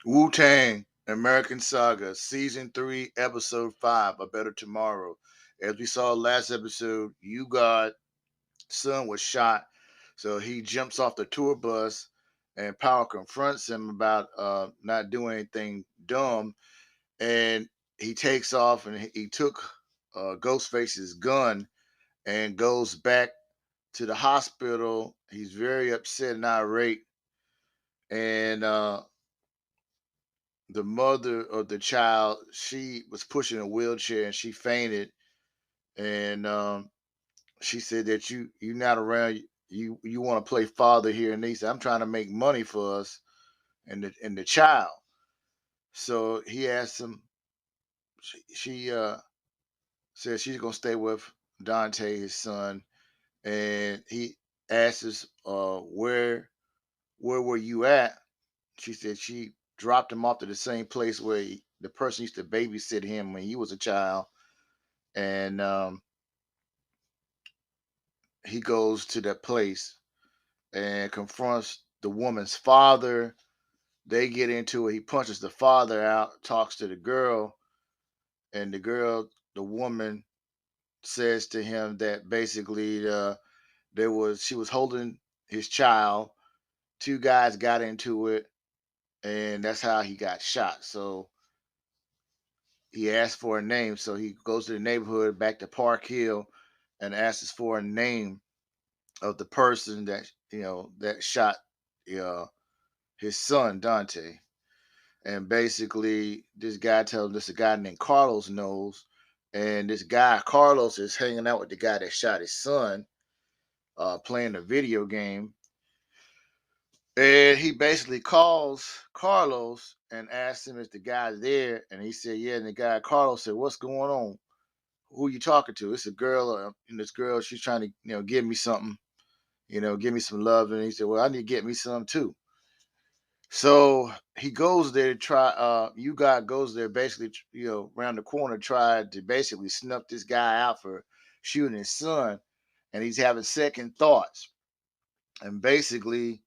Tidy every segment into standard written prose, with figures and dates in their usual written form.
Wu-Tang, American Saga, Season 3, Episode 5, A Better Tomorrow. As we saw last episode, You God son was shot. So he jumps off the tour bus and Power confronts him about not doing anything dumb. And he takes off and he took Ghostface's gun and goes back to the hospital. He's very upset and irate. And the mother of the child, she was pushing a wheelchair and she fainted. And she said that you're not around. You want to play father here, and he said, I'm trying to make money for us and the child. So he asked him. She said she's gonna stay with Dante, his son, and he asks us, where were you at? She said she dropped him off to the same place where the person used to babysit him when he was a child, and he goes to that place and confronts the woman's father. They get into it. He punches the father out, talks to the girl, and the woman, says to him that basically she was holding his child. Two guys got into it, and that's how he got shot. So he asked for a name. So he goes to the neighborhood back to Park Hill and asks for a name of the person that shot uh, his son Dante. And basically, this guy tells him this a guy named Carlos knows, and this guy Carlos is hanging out with the guy that shot his son, playing a video game. And he basically calls Carlos and asks him if the guy's there, and he said, "Yeah." And the guy Carlos said, "What's going on? Who you talking to?" It's a girl, and this girl, she's trying to give me something, give me some love. And he said, "Well, I need to get me some too." So he goes there to try. You guy goes there basically, around the corner, tried to basically snuff this guy out for shooting his son, and he's having second thoughts. And basically,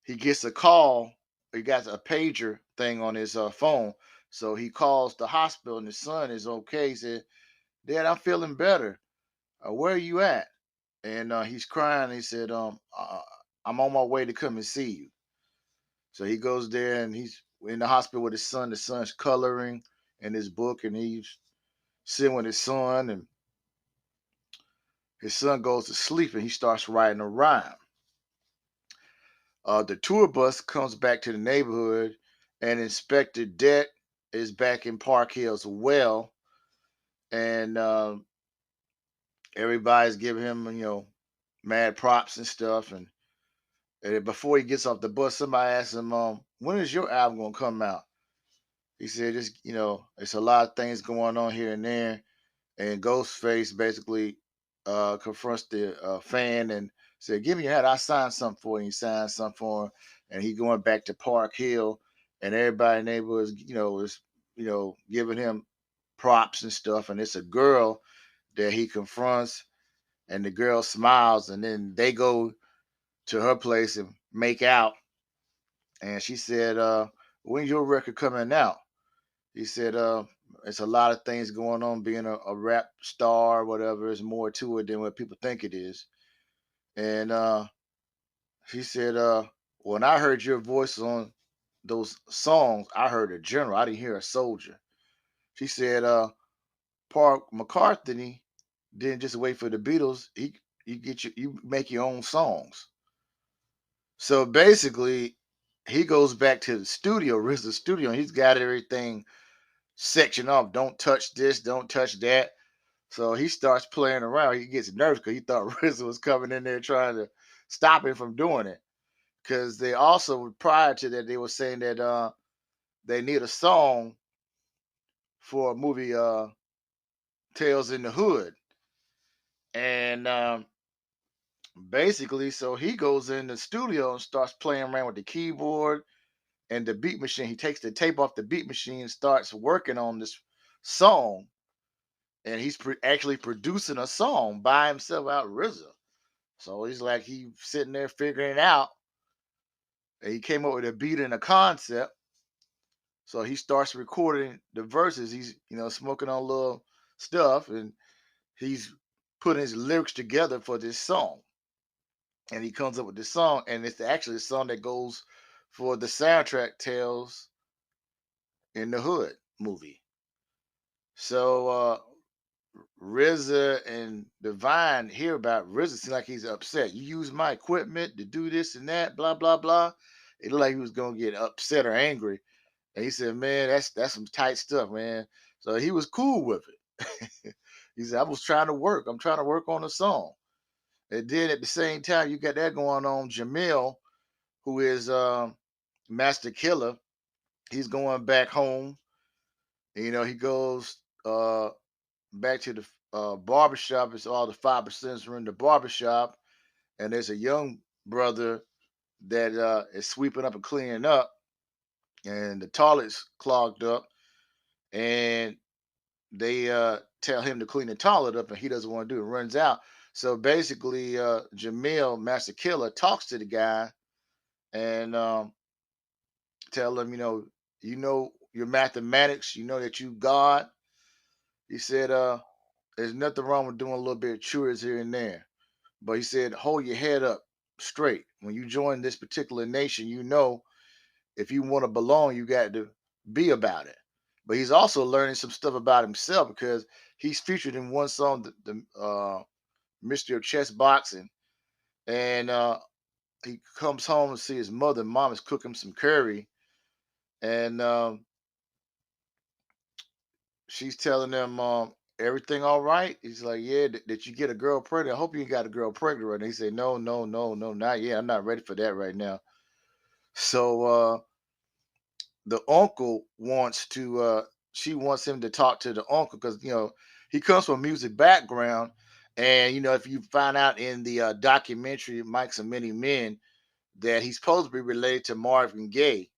he gets a call. He got a pager thing on his phone, so he calls the hospital, and his son is okay. He said, "Dad, I'm feeling better. Where are you at?" And he's crying. He said, "I'm on my way to come and see you." So he goes there and he's in the hospital with his son. The son's coloring in his book, and he's sitting with his son, and his son goes to sleep and he starts writing a rhyme. The tour bus comes back to the neighborhood, and Inspector Det is back in Park Hill as well. And everybody's giving him, mad props and stuff. And before he gets off the bus, somebody asks him, when is your album going to come out? He said, it's a lot of things going on here and there. And Ghostface basically confronts the fan and said, "Give me your hat. I signed something for you." He signed something for him, and he going back to Park Hill, and everybody in the neighborhood is giving him props and stuff. And it's a girl that he confronts, and the girl smiles, and then they go to her place and make out. And she said, "When's your record coming out?" He said, it's a lot of things going on being a rap star, whatever. There's more to it than what people think it is. And she said, when I heard your voice on those songs, I heard a general. I didn't hear a soldier. She said, Paul McCartney didn't just wait for the Beatles. You make your own songs. So basically, he goes back to the studio, RZA's studio, and he's got everything section off. Don't touch this, don't touch that. So he starts playing around. He gets nervous because he thought RZA was coming in there trying to stop him from doing it. Because they also, prior to that, they were saying that they need a song for a movie, Tales in the Hood. And basically, so he goes in the studio and starts playing around with the keyboard and the beat machine. He takes the tape off the beat machine and starts working on this song. And he's actually producing a song by himself out RZA. So he's like he sitting there figuring it out. And he came up with a beat and a concept. So he starts recording the verses. He's, smoking on a little stuff, and he's putting his lyrics together for this song. And he comes up with this song, and it's actually a song that goes for the soundtrack Tales in the Hood movie. So RZA and Divine hear about RZA, seems like he's upset. You use my equipment to do this and that, blah blah blah. It looked like he was gonna get upset or angry, and he said, "Man, that's some tight stuff, man." So he was cool with it. He said, "I was trying to work. I'm trying to work on a song." And then at the same time, you got that going on. Jamil, who is Master Killer, he's going back home. He goes back to the barbershop. It's all the 5% are in the barbershop, and there's a young brother that is sweeping up and cleaning up, and the toilet's clogged up, and they tell him to clean the toilet up, and he doesn't want to do it. Runs out. So basically, Jamil, Master Killer, talks to the guy and tell him, your mathematics, that you God. He said, there's nothing wrong with doing a little bit of chores here and there. But he said, hold your head up straight. When you join this particular nation, if you want to belong, you got to be about it. But he's also learning some stuff about himself because he's featured in one song, the Mystery of Chess Boxing. And he comes home to see his mother. Mom is cooking some curry. And she's telling him, everything all right? He's like, yeah, did you get a girl pregnant? I hope you got a girl pregnant right now. He said, no, no, no, no, not yet. I'm not ready for that right now. So the uncle wants to, she wants him to talk to the uncle because, he comes from a music background. And, if you find out in the documentary, Mike's and Many Men, that he's supposed to be related to Marvin Gaye.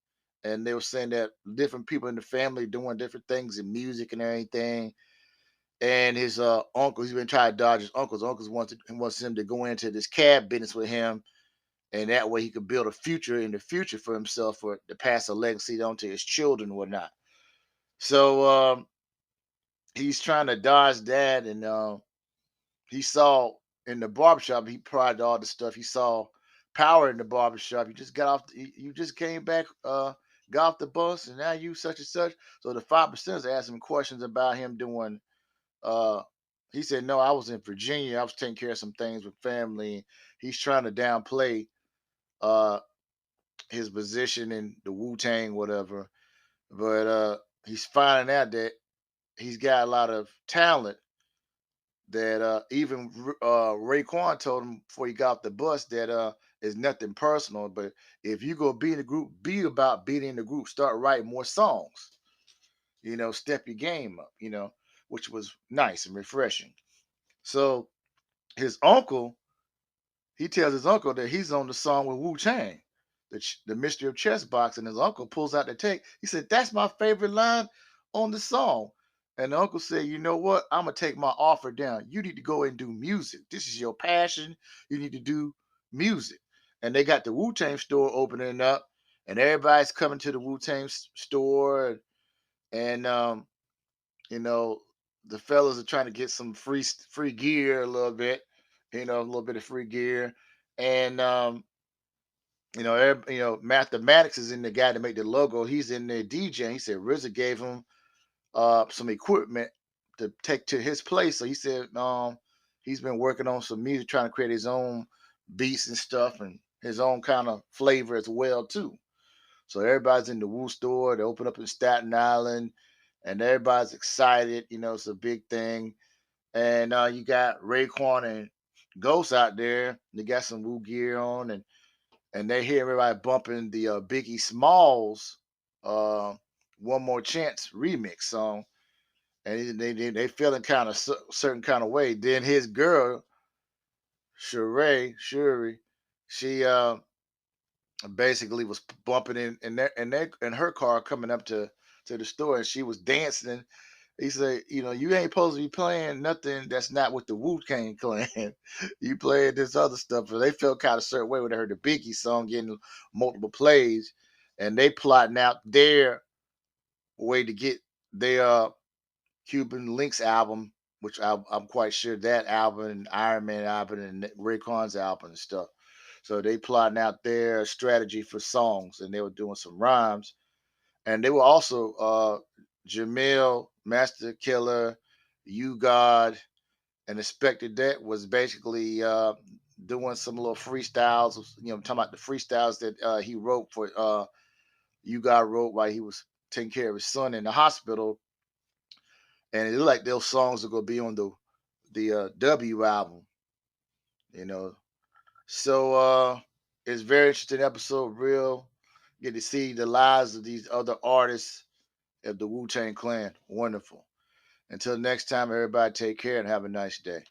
And they were saying that different people in the family doing different things in music and everything. And his uncle, he's been trying to dodge his uncles. Uncles wants him to go into this cab business with him, and that way he could build a future in the future for himself, for to pass a legacy on to his children and whatnot. So he's trying to dodge that, and he saw in the barbershop, he tried all the stuff. He saw Power in the barbershop. You just got off. You just came back, got off the bus, and now you such and such. So the 5% asked him questions about him doing. Uh, he said, "No, I was in Virginia. I was taking care of some things with family." He's trying to downplay uh, his position in the Wu-Tang, whatever. But he's finding out that he's got a lot of talent that even Raekwon told him before he got off the bus that it's nothing personal, but if you go be in the group, be about being in the group, start writing more songs, step your game up, which was nice and refreshing. So his uncle, he tells his uncle that he's on the song with Wu-Tang, the Mystery of Chess Box, and his uncle pulls out the tape. He said, "That's my favorite line on the song." And the uncle said, "You know what? I'm gonna take my offer down. You need to go and do music. This is your passion. You need to do music." And they got the Wu-Tang store opening up, and everybody's coming to the Wu-Tang store, and you know, the fellas are trying to get some free gear a little bit, a little bit of free gear, and mathematics is in the guy to make the logo. He's in there DJ. He said RZA gave him some equipment to take to his place. So he said he's been working on some music, trying to create his own beats and stuff, and his own kind of flavor as well too. So everybody's in the Wu store. They open up in Staten Island, and everybody's excited. It's a big thing. And you got Raekwon and Ghost out there. They got some Wu gear on, and they hear everybody bumping the Biggie Smalls "One More Chance" remix song, and they feeling kind of certain kind of way. Then his girl Shuri, she basically was bumping in her car coming up to the store, and she was dancing. He said, you ain't supposed to be playing nothing that's not with the Wu-Tang Clan. You playing this other stuff. But they felt kind of certain way when they heard the Biggie song getting multiple plays, and they plotting out their way to get their Cuban Links album, which I'm quite sure that album and Iron Man album and Raekwon's album and stuff. So they plotting out their strategy for songs, and they were doing some rhymes, and they were also Jamil, Master Killer, You God, and INSPECTAK was basically doing some little freestyles. Talking about the freestyles that he wrote for You God wrote while he was taking care of his son in the hospital, and it looked like those songs are gonna be on the W album. You know, so it's a very interesting episode. Real get to see the lives of these other artists of the Wu-Tang Clan. Wonderful. Until next time, everybody take care and have a nice day.